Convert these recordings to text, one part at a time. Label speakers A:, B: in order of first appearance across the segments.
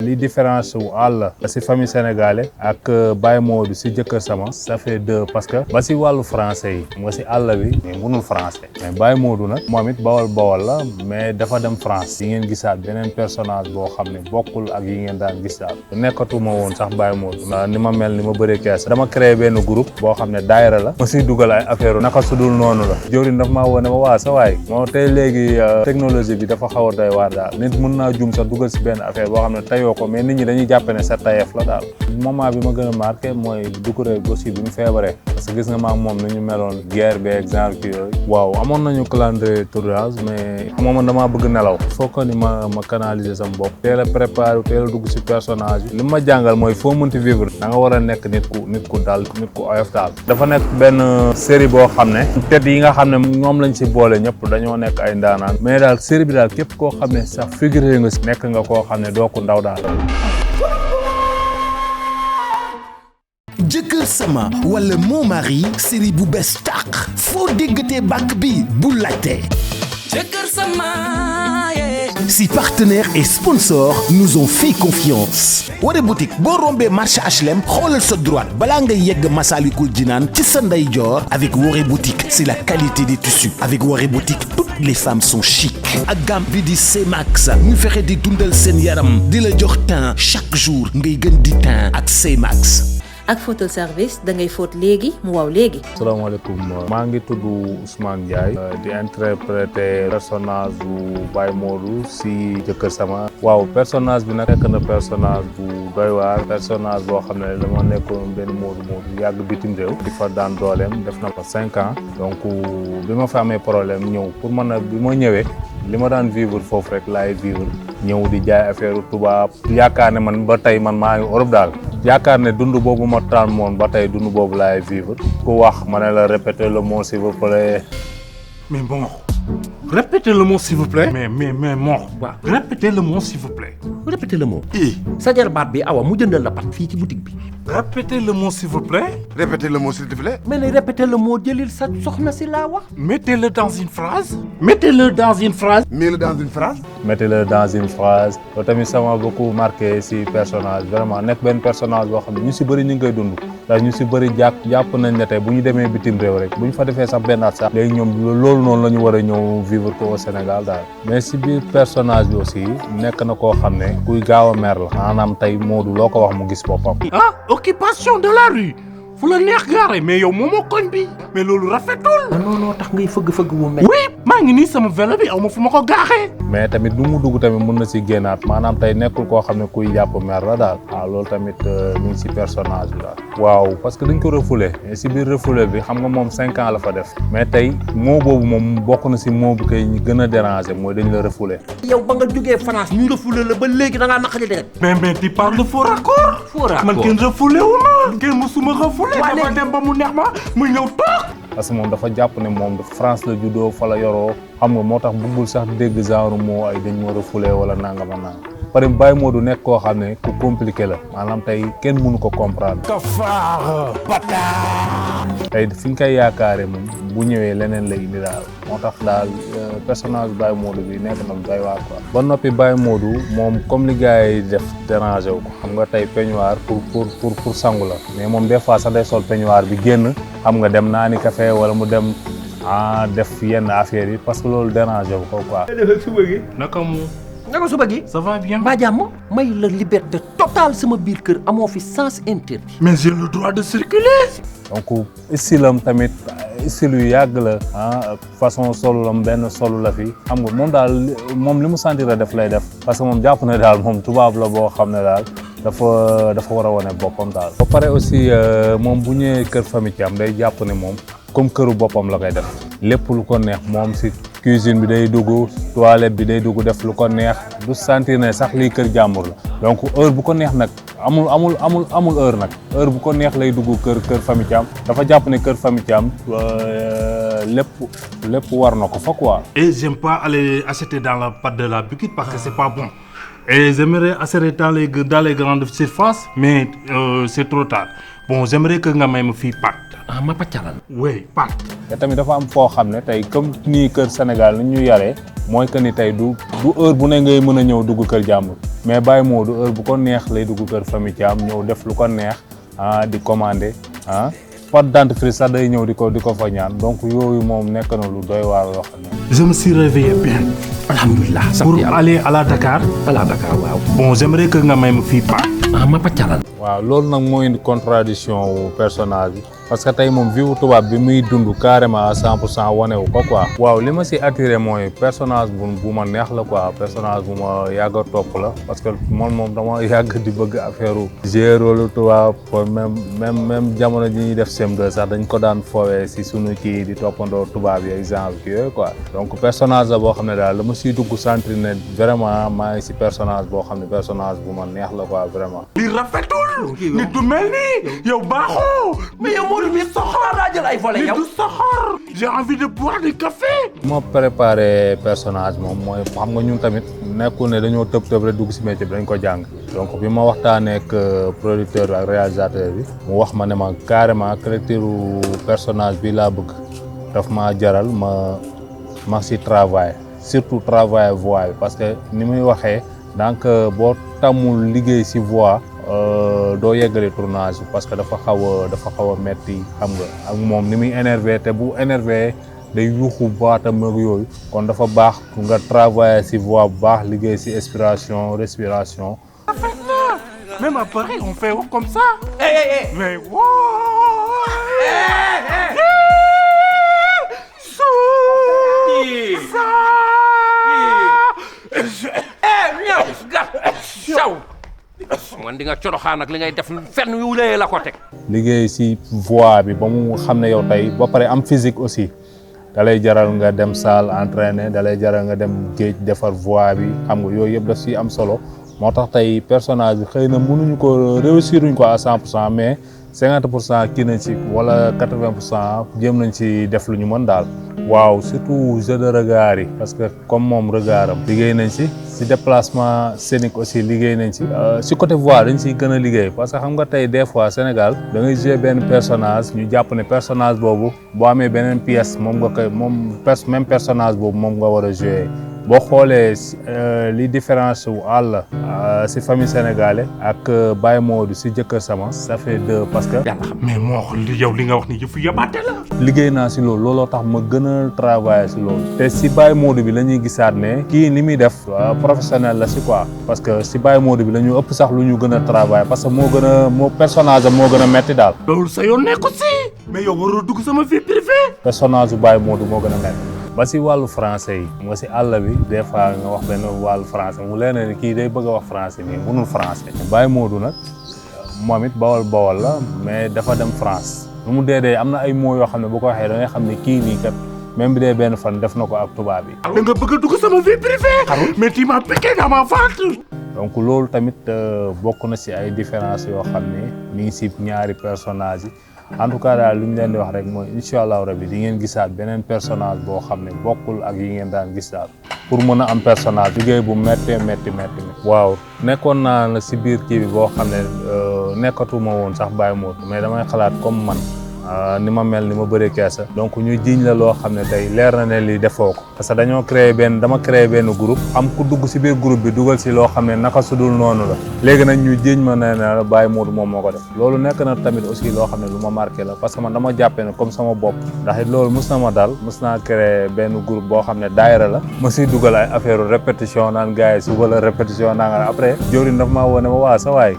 A: li différence wu àll si famille sénégalais ak Baye Modou si jëkkër sama ça fait deux parce que ba si wàllu français yi nga si àll bi mais mënul français mais Baye Modou nag moom it bawal la mais dafa dem France yi ngeen gisaat beneen personnage boo xam ne bokkul ak yi ngeen daan gis daal nekkatuma woon sax Baye Modou ni ma mel ni ma bëree kees dama créé benn groupe boo xam ne daayira la ma siy dugal ay affaire naka sudul noonu la jëwriñ daf maa woo ne ma waa sa waay moo tey léegi technologie bi dafa xaw a doy waar daal nit mën naa jum sax dugal si benn affaire boo xam ne tayoo ko mais nit ñi dañuy jàppe ne sa tayeef la daal moment bi ma gën a marqué mooy Doucouré aussi bi mu feebaree parce que gis nga ma ak moom ni ñu meloon guerre bi exemple kii yooyu waaw amoon nañu calendrier tournage mais xam nga man damaa bëgg nelaw faut que ni ma canaliser sama bopp teel a préparer teel a dugg si personnage bi li ma jàngal mooy foo mënti vivre da nga war a nekk nit ku dal nit ku oyof daal dafa nekk benn série boo xam ne tête yi nga xam ne ñoom lañ si boole ñëpp dañoo nekk ay ndaanaan mais daal série bi daal képp koo xam ne sax figuré nga si nekk nga koo xam ne doo ko ndaw daal
B: jëkkër sama wala mon mari série bu bees tàq foo déggatee bàkk bi bu laajte jëkkër sama si partenaires et sponsors nous ont fait confiance Woré boutique boo rombee marché HLM xoolal sa droite balaa nga yegg Massalikul Jinaan ci sa ndeyjoor avec Woré boutique c'est la qualité des tissus avec Woré boutique toutes les femmes sont chic ak gamme bi di C-Max ñu fexe di dundal seen yaram di la jox teint chaque jour ngay gën di teint ak C-Max
C: ak photo service da ngay fóot léegi mu waaw léegi.
A: asalaamaaleykum maa ngi tudd Ousmane Ndiaye di interpréter personnage bu Baye Modou si jëkkër sama waaw personnage bi nag nekk na personnage bu doy waar personnage boo xam ne dama nekkoon benn Modou yàgg bitim réew di fa daan dooleem def na ko 5 ans donc bi ma fa amee problème ñëw pour man nag bi ma ñëwee li ma daan vivre foofu rek laay vivre ñëw di jaay affaire tubaab yaakaar ne man ba tey man maa ngi Europe daal yaakaar ne dund boobu ma taan moon ba tey dund boobu laay vivre ku wax ma ne la répéter le mot s'il vous plaît.
D: mais bon répétez le mot s'il vous plaît. mais Mor. waaw répétez le mot s'il vous plaît.
E: répétez le mot. sa jarbaat bi awa mu jëndal la pat fii ci boutique bi.
D: répétez le mot s'il vous plaît.
F: répétez le mot s'il te plaît.
E: mais ne répétez le mot jëlil sa soxna si laa wax.
D: mettez-le dans une phrase. mettez-le dans une phrase.
F: mets-le dans une phrase.
A: mettez-le dans une phrase. loolu tamit ça m'a beaucoup marqué si personnage vraiment nekk benn personnage boo xam ne ñu si bëri ñu ngi koy dund ndax ñu si bëri jàpp nañ ne tey bu ñu demee bitim réew rek bu ñu fa defee sax benn at sax léegi ñoom loolu noonu la ñu war a ñëw vivre ko au Sénégal daal mais si biir personnage bi aussi nekk na koo xam ne kuy gaaw a mer la maanaam tey Modou loo ko wax mu gis boppam.
D: occupation de la rue fu la neex gaare mais yow moomoo koñ bi mais loolu rafetul.
E: non tax ngay fëgg mu mel.
D: oui maa ngi nii sama vélo bi aw ma fu ma ko gaaxee.
A: mais tamit lu mu dugg tamit mën na si génnaat maanaam tey nekkul koo xam ne kuy jàpp mer la daal waaw loolu tamit mi ngi si personnage bi daal. waaw parce que dañ ko refoulé mais si biir refoulé bi xam nga moom 5 ans la fa def mais tey moo boobu moom bokk na si moo bu koy ñu gën a déranger mooy dañ la refoulé.
E: yow ba nga jógee France ñu refoulé la ba léegi da ngaa naqari de.
D: mais tu parles de faux raccord.
E: faux raccord
D: man kenn refoulé wu ma kenn musuma refoulé. dafa dem ba mu neex ma mu ñëw toog.
A: parce que moom dafa jàpp ne moom France la juddoo fa la yoroo xam nga moo tax bëggul sax dégg genre moo ay dañ moo refoulé wala nangama nang par exemple Baye Modou nekk koo xam ne ku compliqué la maanaam tey kenn mënu ko comprendre.
D: kafaar bata.
A: tey fi nga koy yaakaare moom bu ñëwee leneen la indi daal moo tax daal personnage Baye Modou bi nekk na doy waar quoi. ba noppi Baye Modou moom comme li gars yi def dérangé wu ko xam nga tey peignoir pour sangu la mais moom des fois sax day sol peignoir bi génn xam nga dem naani café wala mu dem def yenn affaires yi parce que loolu dérangé wu ko quoi.
E: naka suba gi.
D: ça va bien.
E: mbaa jàmm may la liberté totale sama biir kër amoo fi sens interdit.
D: mais j'ai le droit de circuler.
A: donc style am tamit style yu yàgg la façon solu lam benn solu la fi xam nga moom daal moom li mu sentir la def lay def parce que moom jàpp na daal moom tubaab la boo xam ne daal dafa war a wane boppam daal. ba pare aussi moom bu ñëwee kër famille ci am day jàpp ne moom comme këru boppam la koy def lépp lu ko neex moom si cuisine bi day dugg toilette bi day dugg def lu ko neex du sentir ne sax lii kër jàmbur la donc heure bu ko neex nag amul heure nag heure bu ko neex lay dugg kër famille Thiam dafa jàpp ne kër famille Thiam lépp war na ko fa quoi.
D: et j'aime pas aller acheter dans la pâte de la boutique parce que c'est pas bon et j'aimerais acheter dans les grandes surfaces mais c'est trop tard bon j'aimerais que nga may ma fii pâte
E: ah ma pàccalan.
D: oui Pat.
A: te tamit dafa am foo xam ne tey comme nii kër Sénégal ni ñu yaree mooy que ni tey du heure bu ne ngay mën a ñëw dugg kër jàmbur mais Baye Modou heure bu ko neex lay dugg kër famille Thiam ñëw def lu ko neex di commander pâte dentifrice sax day ñëw di ko fa ñaan donc yooyu moom nekk na lu doy waar loo xam ne.
D: Je me suis réveillé bien.
E: alhamdulilah.
D: Pour aller à la Dakar.
E: à la Dakar waaw.
D: Bon j'aimerais que nga may ma fii Pat.
E: ah ma pàccalan.
A: waaw loolu nag mooy indi contradiction wu personnage bi parce que tey moom viwu tubaab bi muy dund carrément à 100% wane wu ko quoi. waaw li ma si attiré mooy personnage bu ma neex la quoi personnage bu ma yàgg a topp la parce que moom dama yàgg di bëgg affaire jouer rôle tubaab même jamono ji ñuy def CM2 sax dañ ko daan foowee si sunu kii di toppandoo tubaab yi exemple kii yooyu quoi donc personnage la boo xam ne daal la ma siy dugg sentir ne vraiment maa ngi si personnage boo xam ne personnage bu ma neex la quoi vraiment.
D: li rafetul. nit du mel nii yow baaxoo.
E: mais yow Modou mi soxor laa jël ay volets yow.
D: nit du soxor. j'ai envie de boire du café.
A: moo préparé personnage moom mooy xam nga ñun tamit nekkul ne dañoo tëb rek dugg si métier bi dañ ko jàng donc bi ma waxtaanee ak producteur bi ak réalisateur bi mu wax ma ne ma carrément caractère personnage bi laa bëgg daf ma jaral ma si travail surtout travail voix bi parce que ni muy waxee donc boo tàmmul liggéey si voix doo yeggali tournage parce que dafa xaw a metti xam nga ak moom ni muy énervé te bu énervé day yuuxu baatam ak yooyu kon dafa baax nga travailler si voix bu baax liggéey si inspiration respiration.
D: Même à Paris on fait comme ça. Mais wow.
E: man di nga coroxaan ak li ngay def fenn yu lay la ko teg.
A: liggéey si voix bi ba mu xam ne yow tey ba pare am physique aussi da lay jaral nga dem salle entraîner da lay jaral nga dem géej defar voix bi xam nga yooyu yëpp daf si am solo moo tax tey personnage bi xëy na mënuñu ko réussiruñ ko à 100% mais 50% kii nañ si wala 80% jéem nañ si def lu ñu mën daal. waaw surtout jeu de regard yi parce que comme moom regard am liggéey nañ si déplacement scénique aussi liggéey nañ si côté voix dañ siy gën a liggéey parce que xam nga tey des fois Sénégal da ngay jouer benn personnage ñu jàpp ne personnage boobu boo amee beneen pièce moom nga koy même personnage boobu moom nga war a jouer boo xoolee li différence wu àll si famille sénégalais ak Baye Modou si jëkkër sama ça fait deux parce que.
E: yàlla xam
D: mais moo yow li nga wax ni yëfu yabaate la.
A: liggéey naa si looloo tax ma gën a travailler si loolu te si Baye Modou bi la ñuy gisaat ne kii ni muy def professionnel la si quoi parce que si Baye Modou bi la ñu ëpp sax lu ñu gën a travailler parce que moo personnage am moo gën a metti daal.
D: loolu sa yoon nekku si. mais yow waroo dugg sama vie privée.
A: personnage bu Baye Modou moo gën a metti ba si wàllu français yi nga si àll bi des fois nga wax benn wàllu français mu leen ne kii day bëgg a wax français nii mënul français. Baye Modou nag moom it bawal la mais dafa dem France lu mu dee am na ay mots yoo xam ne bu ko waxee da ngay xam ne kii nii kat même bi dee benn fan def na ko ak tubaab yi.
D: da nga bëgg a dugg sama vie privée. mais tu m'as piqué dans ma ventre.
A: donc loolu tamit bokk na si ay différences yoo xam ne mi ngi si ñaari personnages yi. en tout cas daal li ñu leen di wax rek mooy incha allahu rabi di ngeen gisaat beneen personnage boo xam ne bokkul ak yi ngeen daan gis daal pour mën a am personnage liggéey bu métti. waaw nekkoon naa la si biir kii bi boo xam ne nekkatuma woon sax Baye Modou mais damay xalaat comme man ni ma mel ni ma bëri keesa donc ñu jiiñ la loo xam ne tey leer na ne lii defoo ko parce que dama créé benn groupe am ku dugg si biir groupe bi dugal si loo xam ne naka sudul noonu la léegi nag ñu jiiñ ma ne la Baye Modou moom moo ko def loolu nekk na tamit aussi loo xam ne lu ma marqué la parce que man dama jàppee ne comme sama bopp ndax it loolu mus na ma dal mus naa créé benn groupe boo xam ne daayira la ma siy dugal ay affaire répétition naan gars yi suba la répétition naa nga après jori daf maa wone ma waa sa waay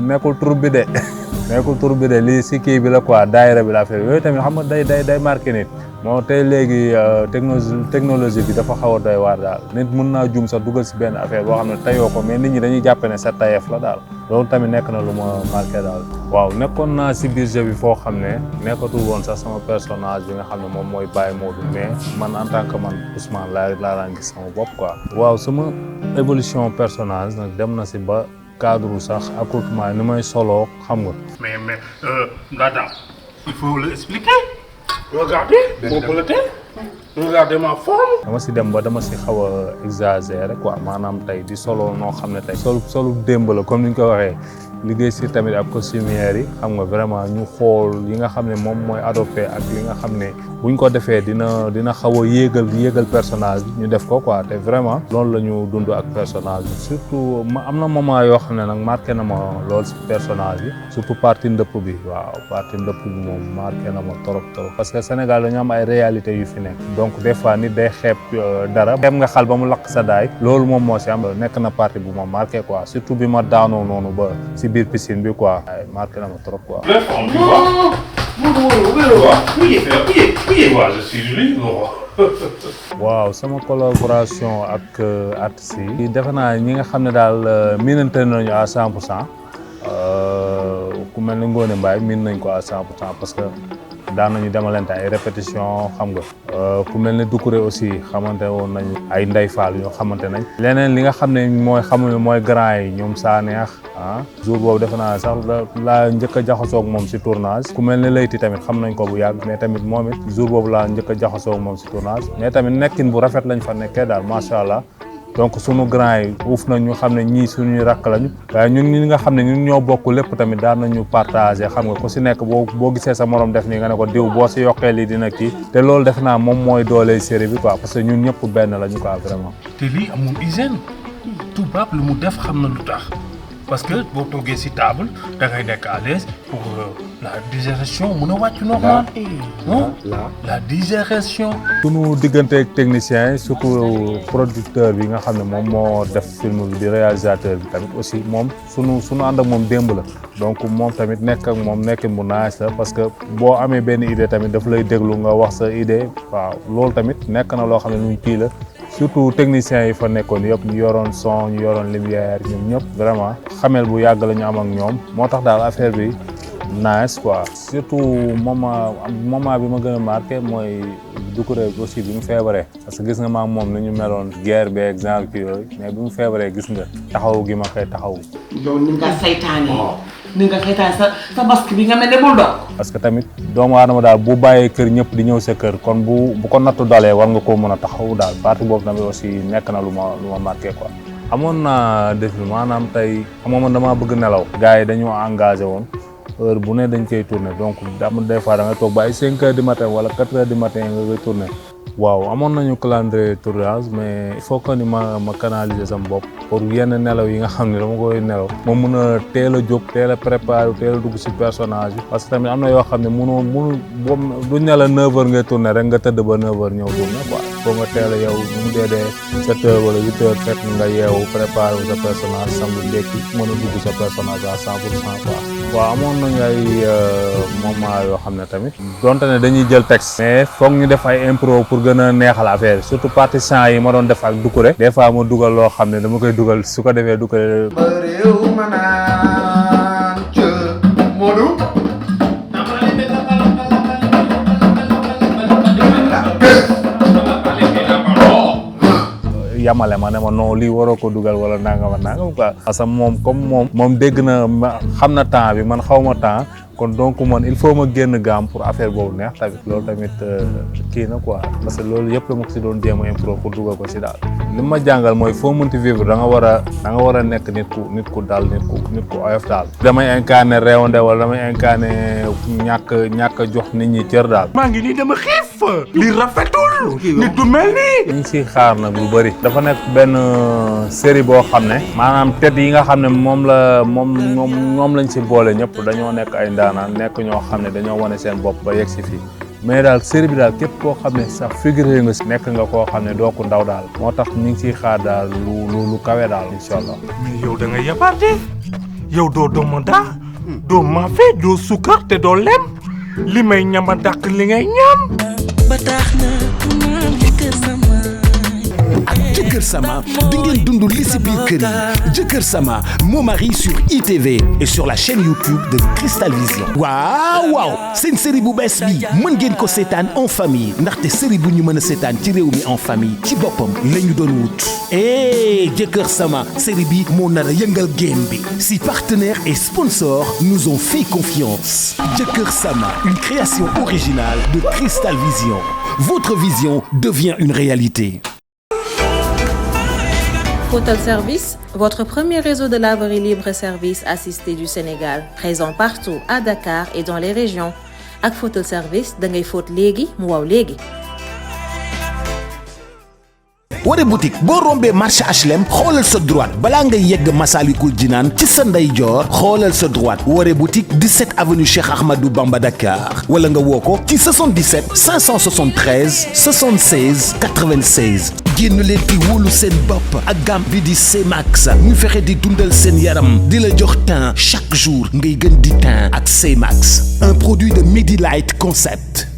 A: nekkul tur bi de lii si kii bi la quoi daayira bi la affaire yooyu tamit xam nga day marqué nit moo tey léegi technologie bi dafa xaw a doy waar daal nit mën naa juum sax dugal si benn affaire boo xam ne tayoo ko mais nit ñi dañuy jàppe ne sa tayeef la daal loolu tamit nekk na lu ma marqué daal. waaw nekkoon naa si biir jeu bi foo xam ne nekkatul woon sax sama personnage bi nga xam ne moom mooy Baye Modou mais man en tant que man Ousmane laa daan gis sama bopp quoi. waaw sama évolution personnage nag dem na si ba. cadre sax accoutrement ni may solo xam nga.
D: mais Ndada il faut le expliquer. regardez mon bulletin. regardez ma forme.
A: dama si dem ba dama si xaw a exagéré quoi maanaam tey di solo noo xam ne tey. solu démb la comme ni ñu ko waxee liggéey si tamit ak costumière yi xam nga vraiment ñu xool yi nga xam ne moom mooy adopté ak li nga xam ne buñ ko defee dina xaw a yéegal personnage bi ñu def ko quoi te vraiment loolu la ñu dund ak personnage bi surtout am na moment yoo xam ne nag marqué na ma lool si personnage bi surtout partie ndëpp bi waaw partie ndëpp bi moom marqué na ma trop parce que Sénégal dañu am ay réalités yu fi nekk donc des fois nit day xeeb dara xeeb nga xal ba mu lakk sa daay loolu moom moo si am nekk na partie bu ma marqué quoi surtout bi ma daanoo noonu ba si biir piscine bi quoi marqué na ma trop quoi. waaw sama collaboration ak artistes yi defe naa ñi nga xam ne daal miinante nañu à 100% ku mel ni Ngoné Mbaye miin nañ ko à 100% parce que daan nañu demalante ay répétition xam nga ku mel ne Doucouré aussi xamante woon nañu ay Ndey Fall yoo xamante nañ leneen li nga xam ne mooy grand yi ñoom Saneex jour boobu defe naa sax laa njëkk a jaxasoo ak moom si tournage ku mel ne Leyti tamit xam nañ ko bu yàgg mais tamit moom it jour boobu laa njëkk a jaxasoo ak moom si tournage mais tamit nekkin bu rafet lañ fa nekkee daal macha allah donc sunu grand yi uuf nañ ñu xam ne ñii suñuy rakk lañu waaye ñun ñi nga xam ne ñun ñoo bokk lépp tamit daan nañu partager xam nga ku si nekk boo gisee sa morom def nii nga ne ko diw boo si yokkee lii dina kii te loolu def naa moom mooy dooley série bi quoi parce que ñun ñëpp benn lañu quoi vraiment.
D: te lii amul hygiène tubaab lu mu def xam na lu tax parce que boo toogee si table da ngay nekk à l'aise pour la digestion mun a wàcc normal. la digestion.
A: sunu digganteeg technicien yi surtout producteur bi nga xam ne moom moo def film bi di réalisateur bi tamit aussi moom sunu ànd ak moom démb la donc moom tamit nekk ak moom nekkin bu nice la parce que boo amee benn idée tamit daf lay déglu nga wax sa idée waaw loolu tamit nekk na loo xam ne luñ kii la. surtout techniciens yi fa nekkoon yëpp ñu yoroon son ñu yoroon lumière ñoom ñëpp vraiment xamel bu yàgg la ñu am ak ñoom moo tax daal affaire bi nice quoi. surtout moment bi ma gën a marqué mooy Doucouré aussi bi mu feebaree parce que gis nga maam moom ni ñu meloon guerre bi exemple kii yooyu mais bi mu feebaree gis nga taxaw gi ma koy taxaw.
G: yow ni nga saytaane sa basque bi nga mel ne bul doog.
A: parce que tamit doomu aadama daal bu bàyyee kër ñëpp di ñëw sa kër kon bu ko nattu dalee war nga koo mën a taxaw daal partie boobu tamit aussi nekk na lu ma marqué quoi. amoon naa défi maanaam tey amoon man damaa bëgg nelaw. gars yi dañoo engagé woon heure bu ne dañ koy tourné donc am des fois da nga toog ba ay 5 heures du matin wala 4 heures du matin nga koy tourné. waaw amoon nañu calendrier tournage mais il faut que ni ma canaliser sama bopp pour yenn nelaw yi nga xam ne dama koy nelaw ma mun a teel a jóg teel a préparer teel a dugg si personnage bi parce que tamit am na yoo xam ne mënu duñ ne la 9h ngay tourné rek nga tëdd ba 9h ñëw tourné quoi foo nga teel a yow bu mu dee 7h wala 8h fekk nga yeewu préparer wu sa personnage sangu ndekki mën a dugg sa personnage à 100% quoi. waaw amoon nañu ay moment yoo xam ne tamit donte ne dañuy jël texte mais foog ñu def ay impro pour gën a neexal affaire surtout partie chant yi ma doon def ak Doucouré des fois ma dugal loo xam ne dama koy dugal su ko defee Doucouré yamale ma ne ma non lii waroo ko dugal wala nangam quoi parce que moom comme moom dégg na xam na temps bi man xaw ma temps kon donc man il faut ma génn gaam pour affaire boobu neex tamit loolu tamit kii na quoi parce que loolu yëpp la ma ko si doon jéem a impro pour dugal ko si daal li ma jàngal mooy foo mënti vivre da nga war a nekk nit ku dal nit ku oyof daal damay incarné réewande wala damay incarné ñàkk jox nit ñi cër daal.
D: maa ngi nii dama xiif li rafetul nit du mel nii.
A: ñu ngi siy xaar nag lu bëri dafa nekk benn série boo xam ne maanaam tête yi nga xam ne moom lañ si boole ñëpp dañoo nekk ay ndaanaan nekk ñoo xam ne dañoo wane seen bopp ba yegg si fii mais daal série bi daal képp koo xam ne sax figuré nga si nekk nga koo xam ne doo ko ndaw daal moo tax ñu ngi siy xaar daal lu kawe daal incha allah.
D: mais yow da nga yabaate yow doo domada doo maafe doo sukkar te doo lem li may ñama dàq li ngay ñam.
B: ba tax na Jëkkër Sama di ngeen dund li si biir kër yi Jëkkër Sama Mon Mari sur ITV et sur la chaîne YouTube de Crystal Vision. waaw seen série bu bees bi mën ngeen ko seetaan en famille ndaxte série bu ñu mën a seetaan ci réew mi en famille ci boppam la ñu doon wut. Jëkkër Sama série bi moo nar a yëngal game bi si partenaires et sponsors nous ont fait confiance. Jëkkër Sama, une création originale de Crystal Vision. Votre vision devient une réalité.
C: Photo Service, votre premier réseau de laverie libre-service assisté du Sénégal, présent partout à Dakar et dans les régions. Ak Photo Service da ngay fóot léegi mu waw léegi.
B: Waré boutique boo rombee marché HLM xoolal sa droite balaa ngay yegg Massalikul Jinaan ci sa ndeyjoor xoolal sa droite Waré boutique 17 avenue Cheikh Ahmadou Bamba Dakar wala nga woo ko ci 77 573 76 96. génn leen di wóolu seen bopp ak gamme bi di C-Max ñu fexe di dundal seen yaram di la jox teint chaque jour ngay gën di teint ak C-Max, un produit de Medilight Concept.